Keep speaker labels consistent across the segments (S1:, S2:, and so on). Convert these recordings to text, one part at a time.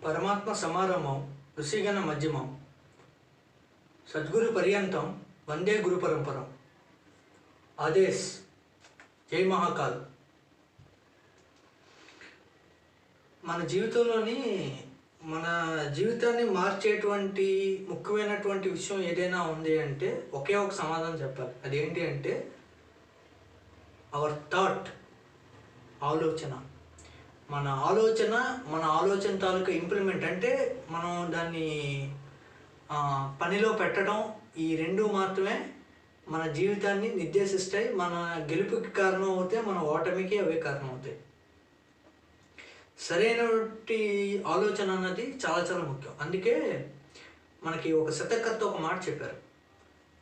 S1: పరమాత్మ సమారంభం ఋషిగణ మధ్యమం సద్గురు పర్యంతం వందే గురు పరంపరం. ఆదేశ్. జై మహాకాల్. మన జీవితాన్ని మార్చేటువంటి ముఖ్యమైనటువంటి విషయం ఏదైనా ఉంది అంటే ఒకే ఒక సమాధానం చెప్పాలి. అదేంటి అంటే అవర్ థాట్, ఆలోచన. మన ఆలోచన తాలూకా ఇంప్లిమెంట్ అంటే మనం దాన్ని పనిలో పెట్టడం, ఈ రెండు మాత్రమే మన జీవితాన్ని నిర్దేశిస్తాయి. మన గెలుపుకి కారణం అవుతాయి, మన ఓటమికి అవే కారణం అవుతాయి. సరైనటువంటి ఆలోచన అన్నది చాలా చాలా ముఖ్యం. అందుకే మనకి ఒక శతకర్త ఒక మాట చెప్పారు,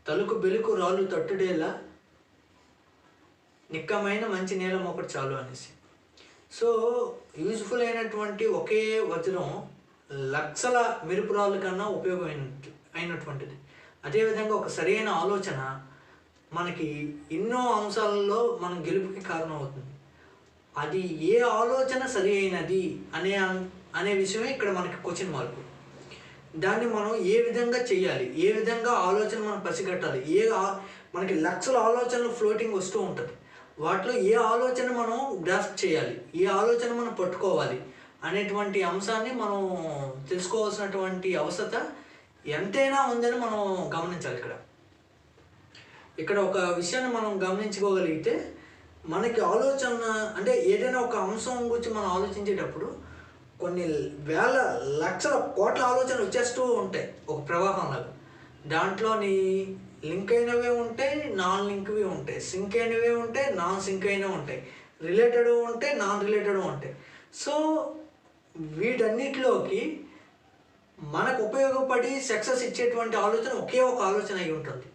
S1: తలుకు బెలుకు రాళ్ళు తట్టుడేలా నిక్కమైన మంచి నీలం ఒకటి చాలు అనేసి. సో యూజ్ఫుల్ అయినటువంటి ఒకే వజ్రం లక్షల మెరుపురాళ్ళ కన్నా అయినటువంటిది. అదేవిధంగా ఒక సరైన ఆలోచన మనకి ఎన్నో అంశాలలో మన గెలుపుకి కారణం అవుతుంది. అది ఏ ఆలోచన సరి అయినది అనే విషయమే ఇక్కడ మనకి క్వశ్చన్ మార్కు. దాన్ని మనం ఏ విధంగా చేయాలి, ఏ విధంగా ఆలోచన మనం పసిగట్టాలి, మనకి లక్షల ఆలోచనలు ఫ్లోటింగ్ వస్తూ ఉంటుంది. వాటిలో ఏ ఆలోచన మనం గ్రాస్ప్ చేయాలి, ఏ ఆలోచన మనం పట్టుకోవాలి అనేటువంటి అంశాన్ని మనం తెలుసుకోవాల్సినటువంటి అవసరత ఎంతైనా ఉందని మనం గమనించాలి. ఇక్కడ ఒక విషయాన్ని మనం గమనించుకోగలిగితే మనకి ఆలోచన అంటే ఏదైనా ఒక అంశం గురించి మనం ఆలోచించేటప్పుడు కొన్ని వేల లక్షల కోట్ల ఆలోచనలు వచ్చేస్తూ ఉంటాయి ఒక ప్రవాహంలాగా. దాంట్లోని లింక్ అయినవే ఉంటాయి, నాన్ లింక్వి ఉంటాయి, సింక్ అయినవే ఉంటాయి, నాన్ సింక్ అయినవి ఉంటాయి, రిలేటెడ్ ఉంటాయి, నాన్ రిలేటెడ్ ఉంటాయి. సో వీటన్నిటిలోకి మనకు ఉపయోగపడి సక్సెస్ ఇచ్చేటువంటి ఆలోచన ఒకే ఒక ఆలోచన అయి ఉంటుంది.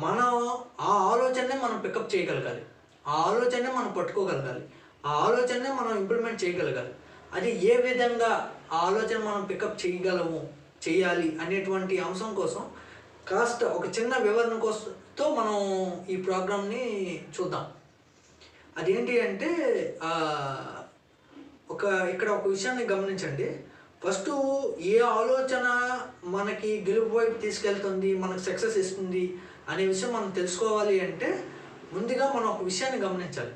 S1: మనం ఆ ఆలోచననే మనం పికప్ చేయగలగాలి, ఆ ఆలోచననే మనం పట్టుకోగలగాలి, ఆ ఆలోచననే మనం ఇంప్లిమెంట్ చేయగలగాలి. అది ఏ విధంగా ఆ ఆలోచన మనం పికప్ చేయాలి అనేటువంటి అంశం కోసం కాస్త ఒక చిన్న వివరణ కోసంతో మనం ఈ ప్రోగ్రామ్ని చూద్దాం. అదేంటి అంటే ఇక్కడ ఒక విషయాన్ని గమనించండి. ఫస్ట్ ఏ ఆలోచన మనకి గెలుపు వైపు తీసుకెళ్తుంది, మనకు సక్సెస్ ఇస్తుంది అనే విషయం మనం తెలుసుకోవాలి అంటే ముందుగా మనం ఒక విషయాన్ని గమనించాలి.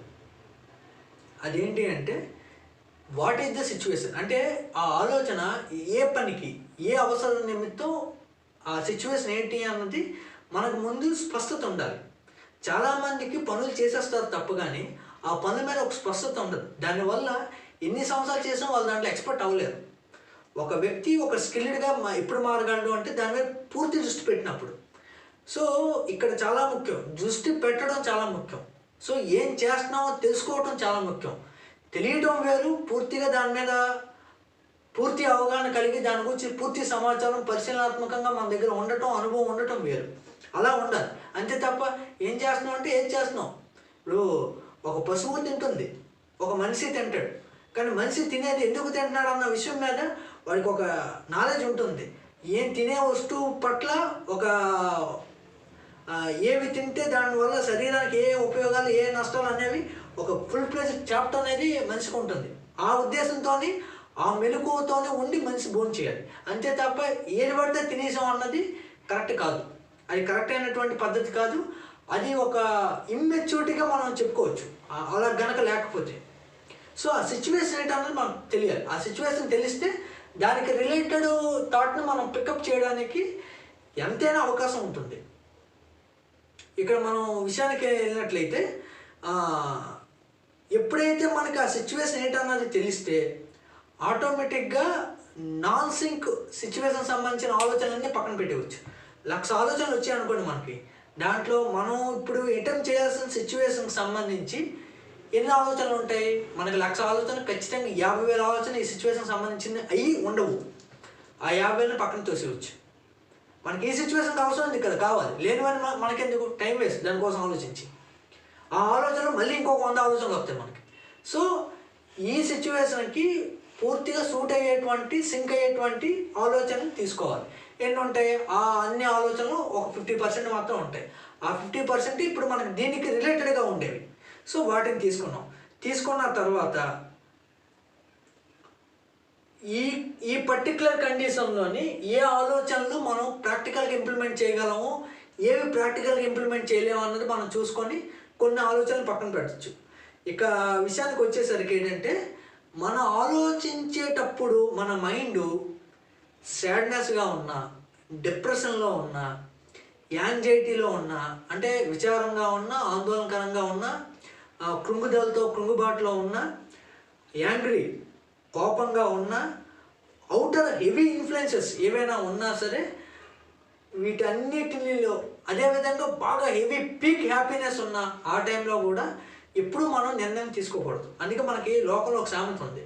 S1: అదేంటి అంటే వాట్ ఈజ్ ద సిచ్యువేషన్. అంటే ఆ ఆలోచన ఏ పనికి, ఏ అవసరం నిమిత్తం ఆ సిచ్యువేషన్ ఏంటి అన్నది మనకు ముందు స్పష్టత ఉండాలి. చాలామందికి పనులు చేసేస్తారు తప్ప, కానీ ఆ పనుల మీద ఒక స్పష్టత ఉండదు. దానివల్ల ఎన్ని సంవత్సరాలు చేసినా వాళ్ళు దాంట్లో ఎక్స్పర్ట్ అవ్వలేరు. ఒక వ్యక్తి ఒక స్కిల్డ్గా ఎప్పుడు మారగలడు అంటే దాని మీద పూర్తి దృష్టి పెట్టినప్పుడు. సో ఇక్కడ చాలా ముఖ్యం, దృష్టి పెట్టడం చాలా ముఖ్యం. సో ఏం చేస్తున్నామో తెలుసుకోవడం చాలా ముఖ్యం. తెలియడం వేరు, పూర్తిగా దాని మీద పూర్తి అవగాహన కలిగి దాని గురించి పూర్తి సమాచారం పరిశీలనాత్మకంగా మన దగ్గర ఉండటం, అనుభవం ఉండటం వేరు. అలా ఉండాలి. అంతే తప్ప ఏం చేస్తున్నాం అంటే ఏం చేస్తున్నాం. ఇప్పుడు ఒక పశువు తింటుంది, ఒక మనిషి తింటాడు. కానీ మనిషి తినేది ఎందుకు తింటున్నాడు అన్న విషయం మీద వాడికి ఒక నాలెడ్జ్ ఉంటుంది. ఏం తినే వస్తువు పట్ల ఏవి తింటే దానివల్ల శరీరానికి ఏ ఉపయోగాలు, ఏ నష్టాలు అనేవి ఒక ఫుల్ ఫ్లెడ్జ్డ్ చాప్టర్ అనేది మనిషికి ఉంటుంది. ఆ ఉద్దేశంతో ఆ మెలకువతోనే ఉండి మనిషి భోజనం చేయాలి. అంతే తప్ప ఏది పడితే తినేసాం అన్నది కరెక్ట్ కాదు. అది కరెక్ట్ అయినటువంటి పద్ధతి కాదు. అది ఒక ఇమ్మెచ్యూరిటీగా మనం చెప్పుకోవచ్చు అలా గనక లేకపోతే. సో ఆ సిచ్యువేషన్ ఏంటన్నది మనకు తెలియాలి. ఆ సిచ్యువేషన్ తెలిస్తే దానికి రిలేటెడ్ థాట్ని మనం పికప్ చేయడానికి ఎంతైనా అవకాశం ఉంటుంది. ఇక్కడ మనం విషయానికి వెళ్ళినట్లయితే ఎప్పుడైతే మనకి ఆ సిచ్యువేషన్ ఏంటన్నది తెలిస్తే ఆటోమేటిక్గా నాన్ సింక్ సిచ్యువేషన్ సంబంధించిన ఆలోచనలన్నీ పక్కన పెట్టవచ్చు. 1,00,000 ఆలోచనలు వచ్చాయి అనుకోండి మనకి, దాంట్లో మనం ఇప్పుడు అటెంప్ట్ చేయాల్సిన సిచ్యువేషన్కి సంబంధించి ఎన్ని ఆలోచనలు ఉంటాయి? మనకి 1,00,000 ఆలోచనలు ఖచ్చితంగా 50,000 ఆలోచన ఈ సిచ్యువేషన్కి సంబంధించింది అవి ఉండవు. ఆ 50,000ని పక్కన తోసేయచ్చు. మనకి ఈ సిచ్యువేషన్కి అవసరం ఉంది కదా, కావాలి. లేనివని మనకెందుకు టైం వేస్ట్ దానికోసం ఆలోచించి. ఆ ఆలోచనలు మళ్ళీ ఇంకొక 100 ఆలోచనలు వస్తాయి మనకి. సో ఈ సిచ్యువేషన్కి పూర్తిగా సూట్ అయ్యేటువంటి సింక్ అయ్యేటువంటి ఆలోచనలు తీసుకోవాలి. ఎన్ని ఉంటాయి? ఆ అన్ని ఆలోచనలు ఒక 50% మాత్రం ఉంటాయి. ఆ 50% ఇప్పుడు మనకి దీనికి రిలేటెడ్గా ఉండేవి. సో వాటిని తీసుకున్న తర్వాత ఈ పర్టికులర్ కండిషన్లోని ఏ ఆలోచనలు మనం ప్రాక్టికల్గా ఇంప్లిమెంట్ చేయగలము, ఏవి ప్రాక్టికల్గా ఇంప్లిమెంట్ చేయలేము అన్నది మనం చూసుకొని కొన్ని ఆలోచనలు పక్కన పెట్టచ్చు. ఇక విషయానికి వచ్చేసరికి ఏంటంటే, మనం ఆలోచించేటప్పుడు మన మైండ్ సాడ్నెస్గా ఉన్నా, డిప్రెషన్లో ఉన్నా, యాంగ్జైటీలో ఉన్నా, అంటే విచారంగా ఉన్నా, ఆందోళనకరంగా ఉన్నా, కృంగుబాటులో ఉన్నా, యాంగ్రీ కోపంగా ఉన్నా, అవుటర్ హెవీ ఇన్ఫ్లుయెన్సెస్ ఏవైనా ఉన్నా సరే వీటన్నిటిలో, అదేవిధంగా బాగా హెవీ పీక్ హ్యాపీనెస్ ఉన్న ఆ టైంలో కూడా ఎప్పుడు మనం నిర్ణయం తీసుకోకూడదు. అందుకే మనకి లోకంలో ఒక సామెత ఉంది,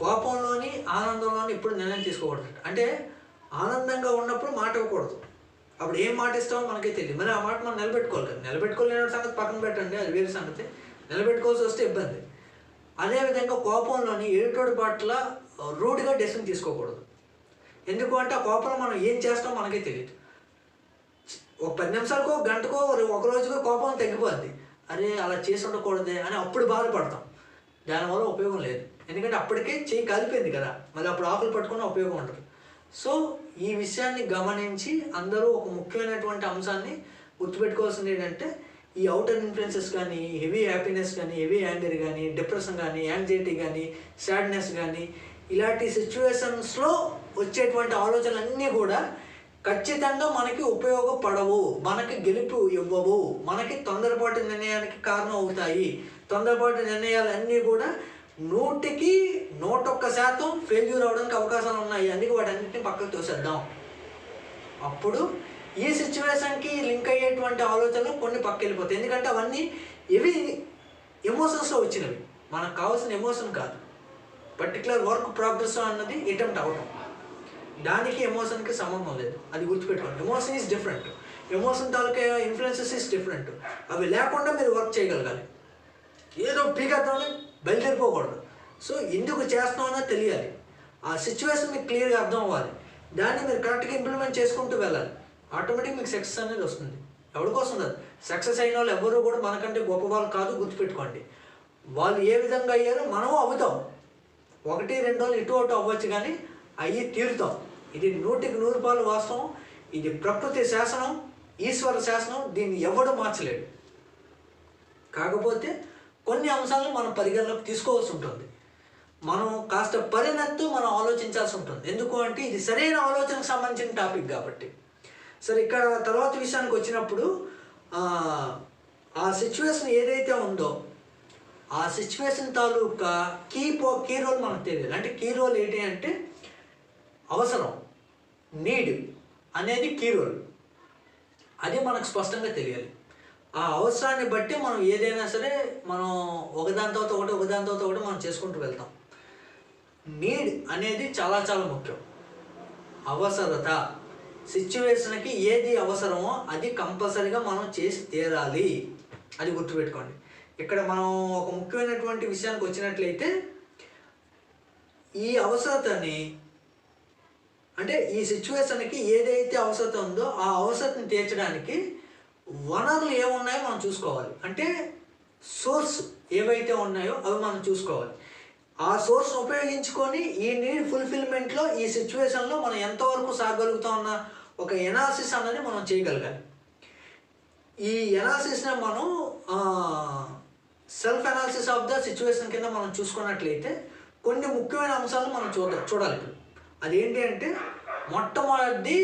S1: కోపంలోని ఆనందంలోని ఎప్పుడు నిర్ణయం తీసుకోకూడదు. అంటే ఆనందంగా ఉన్నప్పుడు మాట ఇవ్వకూడదు. అప్పుడు ఏం మాట ఇస్తామో మనకే తెలియదు. మరి ఆ మాట మనం నిలబెట్టుకోవాలి కదా. నిలబెట్టుకోలేని సంగతి పక్కన పెట్టండి, అది వేరే సంగతి. నిలబెట్టుకోవాల్సి వస్తే ఇబ్బంది. అదేవిధంగా కోపంలోని ఎదుటోడి పట్ల రూడ్గా డెసిషన్ తీసుకోకూడదు. ఎందుకు అంటే ఆ కోపంలో మనం ఏం చేస్తామో మనకే తెలియదు. ఒక 10 నిమిషాలకో, గంటకో, ఒక రోజుకో కోపం తగ్గిపోద్ది. అరే అలా చేసి ఉండకూడదే అని అప్పుడు బాధపడతాం. దానివల్ల ఉపయోగం లేదు. ఎందుకంటే అప్పటికే చేయి కాలిపోయింది కదా, మళ్ళీ అప్పుడు ఆకులు పట్టుకున్న ఉపయోగం ఉండదు. సో ఈ విషయాన్ని గమనించి అందరూ ఒక ముఖ్యమైనటువంటి అంశాన్ని గుర్తుపెట్టుకోవాల్సింది ఏంటంటే, ఈ అవుటర్ ఇన్ఫ్లుయెన్సెస్ కానీ, హెవీ హ్యాపీనెస్ కానీ, హెవీ యాంగర్ కానీ, డిప్రెషన్ కానీ, యాంగ్జైటీ కానీ, సాడ్నెస్ కానీ, ఇలాంటి సిచ్యువేషన్స్లో వచ్చేటువంటి ఆలోచనలన్నీ కూడా ఖచ్చితంగా మనకి ఉపయోగపడవు, మనకి గెలుపు ఇవ్వవు, మనకి తొందరపాటు నిర్ణయానికి కారణం అవుతాయి. తొందరపాటు నిర్ణయాలన్నీ కూడా 100కి 101% ఫెయిల్యూర్ అవడానికి అవకాశాలు ఉన్నాయి. అందుకే వాటన్నిటిని పక్కకు తోసేద్దాం. అప్పుడు ఈ సిచ్యువేషన్కి లింక్ అయ్యేటువంటి ఆలోచనలు కొన్ని పక్కకి వెళ్ళిపోతాయి. ఎందుకంటే అవన్నీ ఇవి ఎమోషన్స్లో వచ్చినవి, మనకు కావాల్సిన ఎమోషన్ కాదు. పర్టికులర్ వర్క్ ప్రోగ్రెస్ అన్నది అటెంప్ట్ అవటం, దానికి ఎమోషన్కి సంబంధం లేదు. అది గుర్తుపెట్టుకోండి. Emotion is different, emotion taluka influences is different. అవి లేకుండా మీరు వర్క్ చేయగలగాలి. ఏదో పీకేద్దామని బయలుదేరిపోకూడదు. సో ఎందుకు చేస్తున్నామో తెలియాలి. ఆ సిచ్యువేషన్ మీకు క్లియర్గా అర్థం అవ్వాలి. దాన్ని మీరు కరెక్ట్గా ఇంప్లిమెంట్ చేసుకుంటూ వెళ్ళాలి. ఆటోమేటిక్ మీకు సక్సెస్ అనేది వస్తుంది. ఎవరికోసం కాదు, సక్సెస్ అయిన వాళ్ళు ఎవరు కూడా మనకంటే గొప్ప వాళ్ళు కాదు. గుర్తుపెట్టుకోండి, వాళ్ళు ఏ విధంగా అయ్యారో మనం అవుతాం. 1-2 రోజులు ఇటు అటు అవ్వచ్చు, కానీ అయ్యి తీరుతాం. ఇది 100% వాస్తవం. ఇది ప్రకృతి శాసనం, ఈశ్వర శాసనం. దీన్ని ఎవడు మార్చలేడు. కాకపోతే కొన్ని అంశాలను మనం పరిగణలోకి తీసుకోవాల్సి ఉంటుంది. మనం కాస్త పరిణత్తు మనం ఆలోచించాల్సి ఉంటుంది. ఎందుకు అంటే ఇది సరైన ఆలోచనకు సంబంధించిన టాపిక్ కాబట్టి. సరే, ఇక్కడ తర్వాత విషయానికి వచ్చినప్పుడు ఆ సిచ్యువేషన్ ఏదైతే ఉందో ఆ సిచ్యువేషన్ తాలూకా కీ రోల్ మనకు తెలియాలి. అంటే కీ రోల్ ఏంటి అంటే అవసరం, నీడ్ అనేది కీ రోల్. అది మనకు స్పష్టంగా తెలియాలి. ఆ అవసరాన్ని బట్టి మనం ఏదైనా సరే మనం ఒకదాని తర్వాత ఒకటి మనం చేసుకుంటూ వెళ్తాం. నీడ్ అనేది చాలా చాలా ముఖ్యం. అవసరత, సిచ్యువేషన్కి ఏది అవసరమో అది కంపల్సరీగా మనం చేసి తీరాలి. అది గుర్తుపెట్టుకోండి. ఇక్కడ మనం ఒక ముఖ్యమైనటువంటి విషయానికి వచ్చినట్లయితే, ఈ అవసరతని అంటే ఈ సిచ్యువేషన్కి ఏదైతే అవసరత ఉందో ఆ అవసరతని తీర్చడానికి వనరులు ఏమున్నాయో మనం చూసుకోవాలి. అంటే సోర్స్ ఏవైతే ఉన్నాయో అవి మనం చూసుకోవాలి. ఆ సోర్స్ని ఉపయోగించుకొని ఈ నీడ్ ఫుల్ఫిల్మెంట్లో ఈ సిచ్యువేషన్లో మనం ఎంతవరకు సాగలుగుతాం అన్న ఒక ఎనాలిసిస్ అన్నది మనం చేయగలగాలి. ఈ ఎనాలిసిస్ని మనం self analysis of the situation కింద మనం చూసుకున్నట్లయితే కొన్ని ముఖ్యమైన అంశాలను మనం చూడాలి. ఇప్పుడు అదేంటి అంటే, మొట్టమొదటిది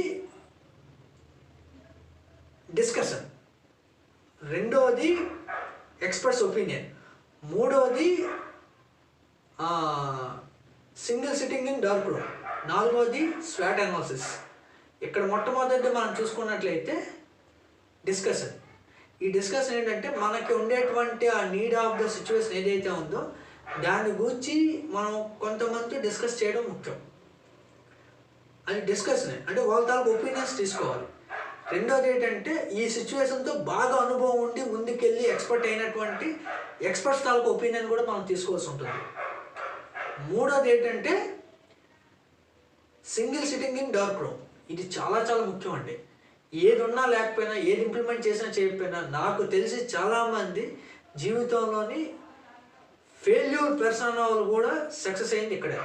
S1: డిస్కషన్, రెండవది ఎక్స్పర్ట్స్ ఒపీనియన్, మూడవది single sitting in dark room, నాలుగవది స్వాట్ అనాలిసిస్, ఇక్కడ మొట్టమొదటి మనం చూసుకున్నట్లయితే డిస్కషన్. ఈ డిస్కషన్ ఏంటంటే మనకి ఉండేటువంటి ఆ నీడ్ ఆఫ్ ద సిచ్యువేషన్ ఏదైతే ఉందో దాని గురించి మనం కొంతమంది డిస్కస్ చేయడం ముఖ్యం. అది డిస్కషన్ అంటే వాళ్ళ తాలూకు ఒపీనియన్స్ తీసుకోవాలి. రెండోది ఏంటంటే ఈ సిచ్యువేషన్తో బాగా అనుభవం ఉండి ముందుకెళ్ళి ఎక్స్పర్ట్ అయినటువంటి ఎక్స్పర్ట్స్ తాలూకు ఒపీనియన్ కూడా మనం తీసుకోవాల్సి ఉంటుంది. మూడోది ఏంటంటే single sitting in dark room. ఇది చాలా చాలా ముఖ్యం అండి. ఏది ఉన్నా లేకపోయినా, ఏది ఇంప్లిమెంట్ చేసినా చేయకపోయినా, నాకు తెలిసి చాలామంది జీవితంలోని ఫెయిల్యూర్ పర్సన్ వాళ్ళు కూడా సక్సెస్ అయింది ఇక్కడే.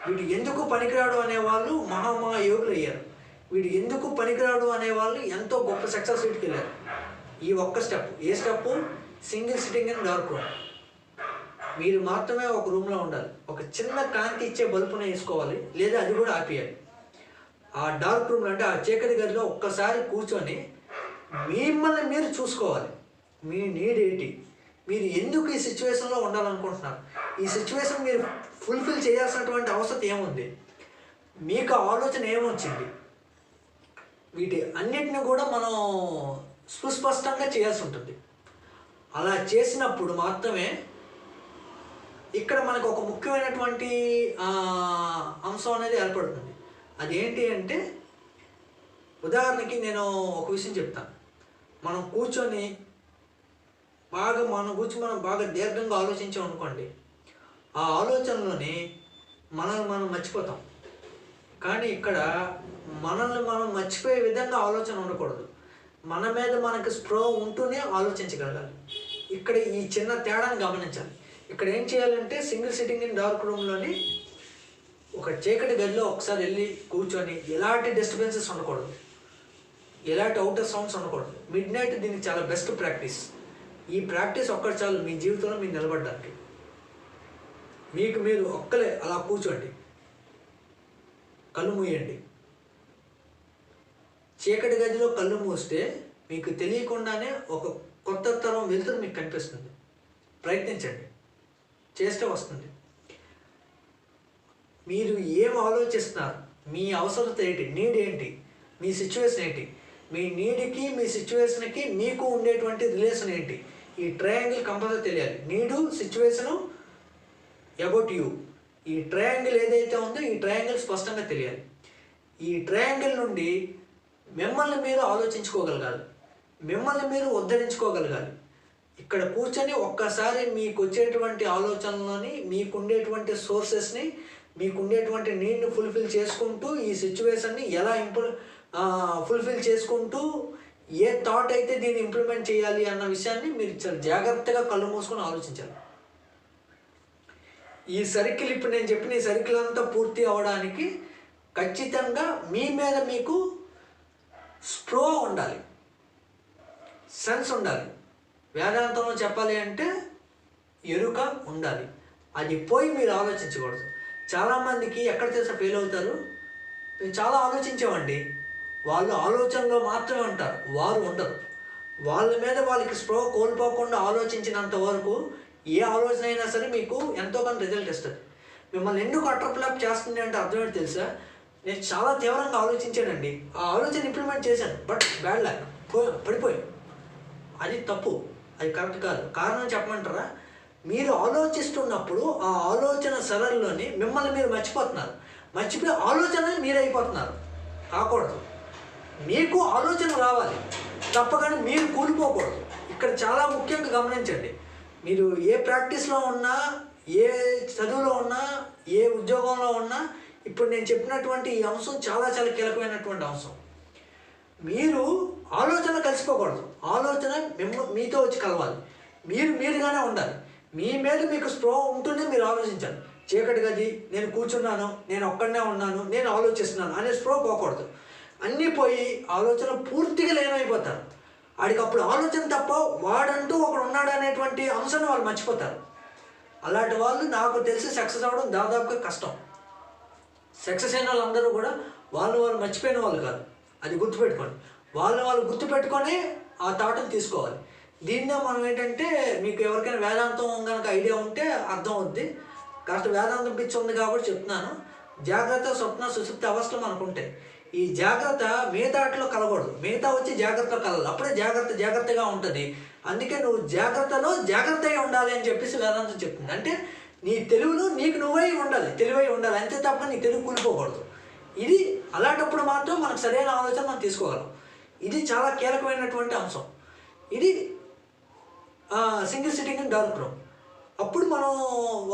S1: వీడు ఎందుకు పనికిరాడు అనేవాళ్ళు మహా యోగులు అయ్యారు. వీడు ఎందుకు పనికిరాడు అనేవాళ్ళు ఎంతో గొప్ప సక్సెస్ రేట్కి వెళ్ళారు. ఈ ఒక్క step. A step? Single sitting in dark room. మీరు మాత్రమే ఒక రూమ్లో ఉండాలి. ఒక చిన్న కాంతి ఇచ్చే బల్బును వేసుకోవాలి, లేదా అది కూడా ఆపేయాలి. ఆ డార్క్ రూమ్లో అంటే ఆ చీకటి గదిలో ఒక్కసారి కూర్చొని మిమ్మల్ని మీరు చూసుకోవాలి. మీ నీడ్ ఏంటి? మీరు ఎందుకు ఈ సిచ్యువేషన్లో ఉండాలనుకుంటున్నారు? ఈ సిచ్యువేషన్ మీరు ఫుల్ఫిల్ చేయాల్సినటువంటి అవసరం ఏముంది? మీకు ఆలోచన ఏమొచ్చింది? వీటి అన్నిటిని కూడా మనం సుస్పష్టంగా చేయాల్సి ఉంటుంది. అలా చేసినప్పుడు మాత్రమే ఇక్కడ మనకు ఒక ముఖ్యమైనటువంటి అంశం అనేది ఏర్పడుతుంది. అదేంటి అంటే, ఉదాహరణకి నేను ఒక విషయం చెప్తాను. మనం కూర్చొని మనం బాగా దీర్ఘంగా ఆలోచించాం అనుకోండి, ఆ ఆలోచనలోని మనల్ని మనం మర్చిపోతాం. కానీ ఇక్కడ మనల్ని మనం మర్చిపోయే విధంగా ఆలోచన ఉండకూడదు. మన మీద మనకు స్పృహ ఉంటూనే ఆలోచించగలగాలి. ఇక్కడ ఈ చిన్న తేడాను గమనించాలి. ఇక్కడ ఏం చేయాలంటే సింగిల్ సిట్టింగ్ ఇన్ డార్క్ రూమ్లోని ఒక చీకటి గదిలో ఒకసారి వెళ్ళి కూర్చొని ఎలాంటి డిస్టర్బెన్సెస్ ఉండకూడదు, ఎలాంటి అవుటర్ సౌండ్స్ ఉండకూడదు. మిడ్ నైట్ దీనికి చాలా బెస్ట్ ప్రాక్టీస్. ఈ ప్రాక్టీస్ ఒక్కటి చాలు మీ జీవితంలో మీరు నిలబడడానికి. మీకు మీరు ఒక్కలే అలా కూర్చోండి, కళ్ళు మూయండి. చీకటి గదిలో కళ్ళు మూస్తే మీకు తెలియకుండానే ఒక కొత్త తరం వెలుతురు మీకు కనిపిస్తుంది. ప్రయత్నించండి, చేస్తే వస్తుంది. మీరు ఏం ఆలోచిస్తున్నారు? మీ అవసరత ఏంటి? నీడ్ ఏంటి? మీ సిచ్యువేషన్ ఏంటి? మీ నీడ్కి మీ సిచ్యువేషన్కి మీకు ఉండేటువంటి రిలేషన్ ఏంటి? ఈ ట్రయాంగిల్ కంపల్సరీ తెలియాలి. నీడు, సిచ్యువేషను, అబౌట్ యూ. ఈ ట్రయాంగిల్ ఏదైతే ఉందో ఈ ట్రయాంగిల్ స్పష్టంగా తెలియాలి. ఈ ట్రయాంగిల్ నుండి మిమ్మల్ని మీరు ఆలోచించుకోగలగాలి, మిమ్మల్ని మీరు ఉద్ధరించుకోగలగాలి. ఇక్కడ కూర్చొని ఒక్కసారి మీకు వచ్చేటువంటి ఆలోచనలోని మీకుండేటువంటి సోర్సెస్ని, మీకుండేటువంటి నీడ్ని ఫుల్ఫిల్ చేసుకుంటూ ఈ సిచ్యువేషన్ని ఎలా ఫుల్ఫిల్ చేసుకుంటూ ఏ థాట్ అయితే దీన్ని ఇంప్లిమెంట్ చేయాలి అన్న విషయాన్ని మీరు చాలా జాగ్రత్తగా కళ్ళు మూసుకొని ఆలోచించాలి. ఈ సర్కిల్, ఇప్పుడు నేను చెప్పిన ఈ సర్కిల్ అంతా పూర్తి అవ్వడానికి ఖచ్చితంగా మీ మీద మీకు స్పృహ ఉండాలి, సెన్స్ ఉండాలి. వేదాంతంలో చెప్పాలి అంటే ఎరుక ఉండాలి. అది పోయి మీరు ఆలోచించకూడదు. చాలామందికి ఎక్కడ తెలిసి ఫెయిల్ అవుతారు? మేము చాలా ఆలోచించామండి. వాళ్ళు ఆలోచనలో మాత్రమే ఉంటారు, వారు ఉండరు. వాళ్ళ మీద వాళ్ళకి స్పృహ కోల్పోకుండా ఆలోచించినంత వరకు ఏ ఆలోచన అయినా సరే మీకు ఎంతో కొంత రిజల్ట్ ఇస్తుంది. మిమ్మల్ని ఎందుకు అట్రప్లాప్ చేస్తుంది అంటే అర్థం ఏంటి తెలుసా? నేను చాలా తీవ్రంగా ఆలోచించానండి, ఆ ఆలోచన ఇంప్లిమెంట్ చేశాను, బట్ బ్యాడ్ లాక్ పడిపోయాను. అది తప్పు, అది కరెక్ట్ కాదు. కారణం చెప్పమంటారా? మీరు ఆలోచిస్తున్నప్పుడు ఆ ఆలోచన సరళిలోని మిమ్మల్ని మీరు మర్చిపోతున్నారు. మర్చిపోయి ఆలోచన మీరైపోతున్నారు. కాకూడదు. మీకు ఆలోచన రావాలి తప్ప, కానీ మీరు కూలిపోకూడదు. ఇక్కడ చాలా ముఖ్యంగా గమనించండి. మీరు ఏ ప్రాక్టీస్లో ఉన్నా, ఏ చదువులో ఉన్నా, ఏ ఉద్యోగంలో ఉన్నా, ఇప్పుడు నేను చెప్పినటువంటి ఈ అంశం చాలా చాలా కీలకమైనటువంటి అంశం. మీరు ఆలోచన కలిసిపోకూడదు. ఆలోచన మీతో వచ్చి కలవాలి. మీరుగానే ఉండాలి. మీ మీద మీకు స్పృహ ఉంటూనే మీరు ఆలోచించాలి. చీకటి గది, నేను కూర్చున్నాను, నేను ఒక్కడనే ఉన్నాను, నేను ఆలోచిస్తున్నాను అనే స్పృహ పోకూడదు. అన్నీ పోయి ఆలోచన పూర్తిగా లేనైపోతారు. వాడికి అప్పుడు ఆలోచన తప్ప వాడంటూ ఒకడు ఉన్నాడు అనేటువంటి అంశాన్ని వాళ్ళు మర్చిపోతారు. అలాంటి వాళ్ళు నాకు తెలిసి సక్సెస్ అవ్వడం దాదాపుగా కష్టం. సక్సెస్ అయిన వాళ్ళందరూ కూడా వాళ్ళు మర్చిపోయిన వాళ్ళు కాదు. అది గుర్తుపెట్టుకోండి. వాళ్ళు గుర్తుపెట్టుకొని ఆ థాట్ని తీసుకోవాలి. దీన్నే మనం ఏంటంటే, మీకు ఎవరికైనా వేదాంతం కనుక ఐడియా ఉంటే అర్థం అవుద్ది. కాస్త వేదాంతం పిచ్చి ఉంది కాబట్టి చెప్తున్నాను. జాగ్రత్త, స్వప్న, సుషుప్తి అవస్థలు మనకు ఉంటాయి. ఈ జాగ్రత్త మిగతాట్లో కలగకూడదు, మిగతా వచ్చి జాగ్రత్తలో కలగాలి. అప్పుడే జాగ్రత్తగా ఉంటుంది. అందుకే నువ్వు జాగ్రత్తగా ఉండాలి అని చెప్పేసి వేదాంతం చెప్తుంది. అంటే నీ తెలివిలో నీకు నువ్వై ఉండాలి, తెలివై ఉండాలి, అంతే తప్ప నీ తెలివి కూలిపోకూడదు. ఇది అలాంటప్పుడు మాత్రం మనకు సరైన ఆలోచన మనం తీసుకోగలం. ఇది చాలా కీలకమైనటువంటి అంశం. ఇది single sitting in dark room. అప్పుడు మనం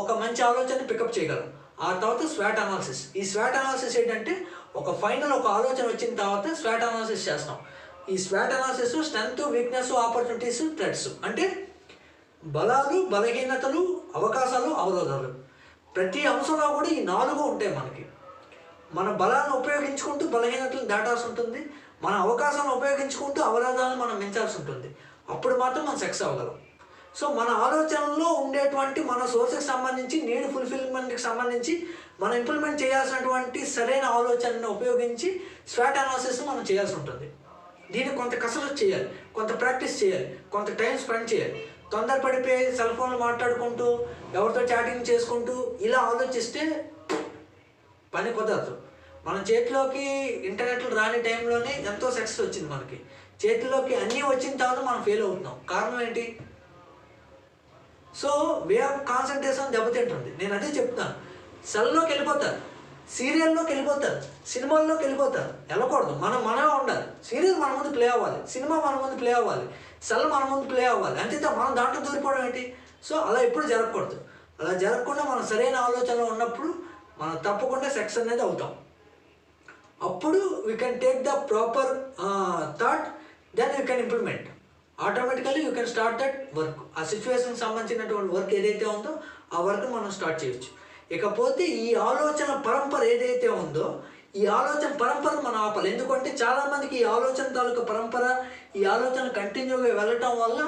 S1: ఒక మంచి ఆలోచన పికప్ చేయగలం. ఆ తర్వాత స్వాట్ అనాలిసిస్. ఈ స్వాట్ అనాలిసిస్ ఏంటంటే ఒక ఆలోచన వచ్చిన తర్వాత స్వాట్ అనాలిసిస్ చేస్తాం. ఈ swat analysis strength, weakness, opportunities, threats, అంటే బలాలు, బలహీనతలు, అవకాశాలు, అవరోధాలు. ప్రతి అంశంలో కూడా ఈ 4 ఉంటాయి మనకి. మన బలాలను ఉపయోగించుకుంటూ బలహీనతలను దాటాల్సి ఉంటుంది. మన అవకాశాలను ఉపయోగించుకుంటూ అవరోధాలను మనం మించాల్సి ఉంటుంది. అప్పుడు మాత్రం మనం సక్సెస్ అవ్వగలం. సో మన ఆలోచనలో ఉండేటువంటి మన సోర్సెస్కి సంబంధించి, నీడ్ ఫుల్ఫిల్మెంట్కి సంబంధించి మనం ఇంప్లిమెంట్ చేయాల్సినటువంటి సరైన ఆలోచనను ఉపయోగించి స్వాట్ అనాలిసిస్ మనం చేయాల్సి ఉంటుంది. దీనికి కొంత కసరత్తు చేయాలి, కొంత ప్రాక్టీస్ చేయాలి, కొంత టైం స్పెండ్ చేయాలి. తొందరపడిపోయి సెల్ ఫోన్లు మాట్లాడుకుంటూ, ఎవరితో చాటింగ్ చేసుకుంటూ ఇలా ఆలోచిస్తే పని కుదరదు. మన చేతిలోకి ఇంటర్నెట్లు రాని టైంలోనే ఎంతో సక్సెస్ వచ్చింది. మనకి చేతిలోకి అన్నీ వచ్చిన తర్వాత మనం ఫెయిల్ అవుతున్నాం. కారణం ఏంటి? సో వే ఆఫ్ కాన్సన్ట్రేషన్ దెబ్బతింటుంది. నేను అదే చెప్తాను. సెల్లోకి వెళ్ళిపోతారు, సీరియల్లోకి వెళ్ళిపోతారు, సినిమాల్లోకి వెళ్ళిపోతారు. వెళ్ళకూడదు. మనమే ఉండాలి. సీరియల్ మన ముందు ప్లే అవ్వాలి, సినిమా మన ముందు ప్లే అవ్వాలి, సెల్ మన ముందు ప్లే అవ్వాలి. అంతే మనం దాంట్లో దూరిపోవడం ఏంటి? సో అలా ఎప్పుడు జరగకూడదు. అలా జరగకుండా మనం సరైన ఆలోచనలో ఉన్నప్పుడు మనం తప్పకుండా సక్సెస్ అనేది అవుతాం. అప్పుడు we can take the proper thought, then you can implement. Automatically you can start that work. ఆ సిచ్యువేషన్కి సంబంధించినటువంటి వర్క్ ఏదైతే ఉందో ఆ వర్క్ మనం స్టార్ట్ చేయొచ్చు. ఇకపోతే ఈ ఆలోచన పరంపర ఏదైతే ఉందో ఈ ఆలోచన పరంపరను మనం ఆపాలి. ఎందుకంటే చాలామందికి ఈ ఆలోచన తాలూకా పరంపర, ఈ ఆలోచన కంటిన్యూగా వెళ్ళటం వల్ల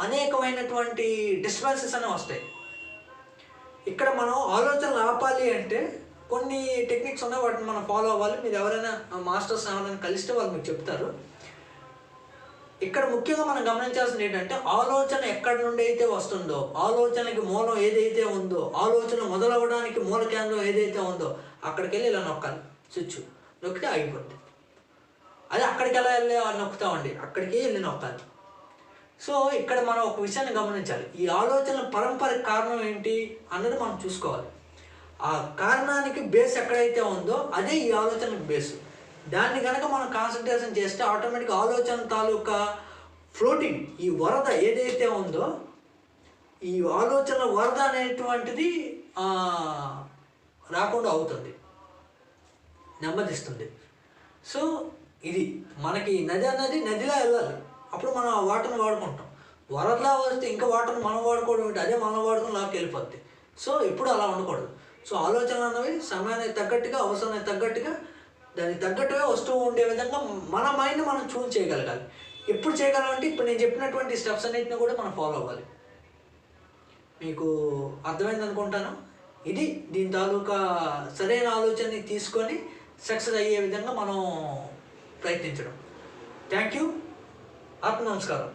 S1: అనేకమైనటువంటి డిస్టర్బెన్సెస్ అనేవి వస్తాయి. ఇక్కడ మనం ఆలోచనలు ఆపాలి అంటే కొన్ని టెక్నిక్స్ ఉన్నాయి, వాటిని మనం ఫాలో అవ్వాలి. మీరు ఎవరైనా మాస్టర్స్ ఎవరైనా కలిస్తే వాళ్ళు మీకు చెప్తారు. ఇక్కడ ముఖ్యంగా మనం గమనించాల్సింది ఏంటంటే ఆలోచన ఎక్కడి నుండి అయితే వస్తుందో, ఆలోచనకి మూలం ఏదైతే ఉందో, ఆలోచన మొదలవ్వడానికి మూల కేంద్రం ఏదైతే ఉందో అక్కడికి వెళ్ళి ఇలా నొక్కాలి. స్విచ్ నొక్కితే ఆగిపోద్ది. అదే అక్కడికి ఎలా వెళ్ళి నొక్కుతామండి, అక్కడికి వెళ్ళి నొక్కాలి. సో ఇక్కడ మనం ఒక విషయాన్ని గమనించాలి. ఈ ఆలోచన పరంపరకి కారణం ఏంటి అన్నది మనం చూసుకోవాలి. ఆ కారణానికి బేస్ ఎక్కడైతే ఉందో అదే ఈ ఆలోచనకి బేస్. దాన్ని కనుక మనం కాన్సన్ట్రేషన్ చేస్తే ఆటోమేటిక్గా ఆలోచన తాలూకా ఫ్లోటింగ్, ఈ వరద ఏదైతే ఉందో ఈ ఆలోచన వరద అనేటువంటిది రాకుండా అవుతుంది, నెమ్మదిస్తుంది. సో ఇది మనకి నది అన్నది నదిలా వెళ్ళాలి. అప్పుడు మనం ఆ వాటర్ని వాడుకుంటాం. వరదలా వస్తే ఇంకా వాటర్ని మనం వాడుకోవడం ఏంటి, అదే మనం వాడుకుని లాక్కి వెళ్ళిపోద్ది. సో ఎప్పుడు అలా ఉండకూడదు. సో ఆలోచనలు అన్నవి సమయానికి తగ్గట్టుగా, అవసరానికి తగ్గట్టుగా, దానికి తగ్గట్టుగా వస్తూ ఉండే విధంగా మన మైండ్ మనం చూజ్ చేయగలగాలి. ఎప్పుడు చేయగలమంటే ఇప్పుడు నేను చెప్పినటువంటి స్టెప్స్ అన్నింటినీ కూడా మనం ఫాలో అవ్వాలి. మీకు అర్థమైంది అనుకుంటాను. ఇది దీని తాలూకా సరైన ఆలోచనని తీసుకొని సక్సెస్ అయ్యే విధంగా మనం ప్రయత్నించడం. Thank you. ఆత్మ నమస్కారం.